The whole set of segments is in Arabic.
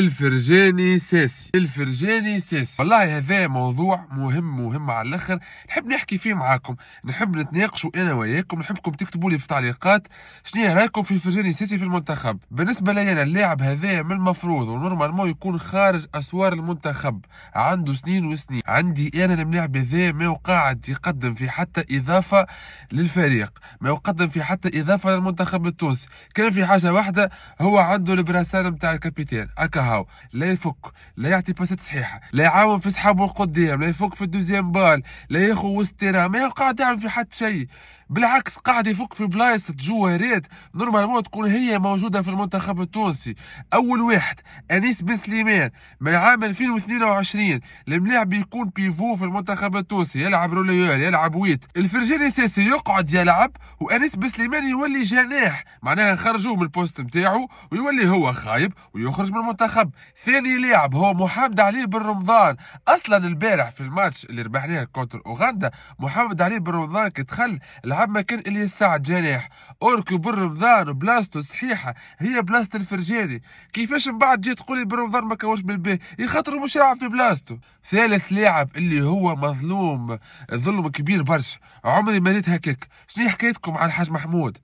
الفرجاني ساسي. الفرجاني ساسي والله هذا موضوع مهم على الاخر. نحب نحكي فيه معاكم، نحب نتناقشوا انا وياكم، نحبكم تكتبوا لي في التعليقات شنو رايكم في الفرجاني ساسي في المنتخب. بالنسبه لي انا اللاعب هذا من المفروض ونورمالمون يكون خارج اسوار المنتخب، عنده سنين وسنين. عندي انا اللاعب هذا ما قاعد يقدم في حتى اضافه للفريق، ما يقدم في حتى اضافه للمنتخب التونسي. كان في حاجه واحده، هو عنده البراسان نتاع الكابيتان هاو، لا يفك، لا يعطي باسات صحيحه، لا يعاون في صحابه القدام، لا يفك في الدوزيام بال، لا ياخذ وسط ما قاعد يعمل في حد شيء. بالعكس قاعد يفك في بلايص جوهرات نورمالمون تكون هي موجوده في المنتخب التونسي. اول واحد انيس بن سليمان من عام 2022 الملاعب يكون بيفو في المنتخب التونسي، يلعب روليال، يلعب ويت. الفرجاني ساسي يقعد يلعب وانيس بن سليمان يولي جناح، معناها خرجوه من البوست نتاعو ويولي هو خايب ويخرج من المنتخب. ثاني لاعب هو محمد علي بن رمضان. اصلا البارح في الماتش اللي ربحناه كونتر اوغندا، محمد علي بن رمضان كي دخل لعب مكان الياس سعد جناح. اوركو بن رمضان بلاصتو صحيحه هي بلاصه الفرجاني. كيفاش من بعد جيت تقولي بن رمضان ما كانوش بالباه؟ يخاطر مش يلعب في بلاصتو. ثالث لاعب اللي هو مظلوم ظلم كبير برشا، عمري ما ريت هكاك. شنو حكايتكم على الحاج محمود؟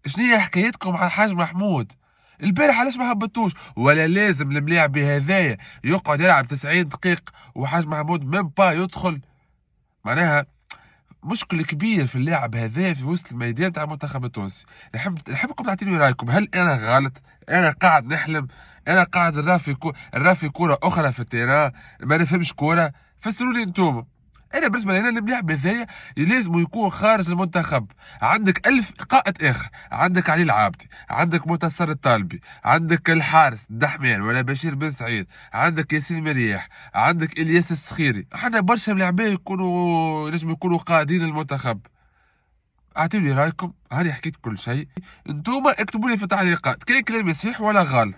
شنو هي حكايتكم على الحاج محمود؟ البارح علاش ما هبطوش؟ ولا لازم الملاعب هذايا يقعد يلعب 90 دقيقة وحاج محمود ميم با يدخل؟ معناها مشكل كبير في اللاعب هذا في وسط الميدان تاع المنتخب التونسي. نحبكم تعطيني رايكم، هل انا غلط؟ انا قاعد نحلم؟ انا قاعد نرافي كرة اخرى في التيران، ما نفهمش كرة؟ فسروا لي انتم. انا بالنسبه لي انا اللاعب هذايا لازم يكون خارج المنتخب. عندك الف قائد اخر، عندك علي العابدي، عندك منتصر الطالبي، عندك الحارس الدحمان ولا بشير بن سعيد، عندك ياسين مرياح، عندك الياس السخيري. احنا برشا لاعبين يكونوا نجم يكونوا قائدين المنتخب. اعطيوني رايكم، هاني حكيت كل شيء، انتوما اكتبوا لي في التعليقات كاين كلامي صحيح ولا غلط.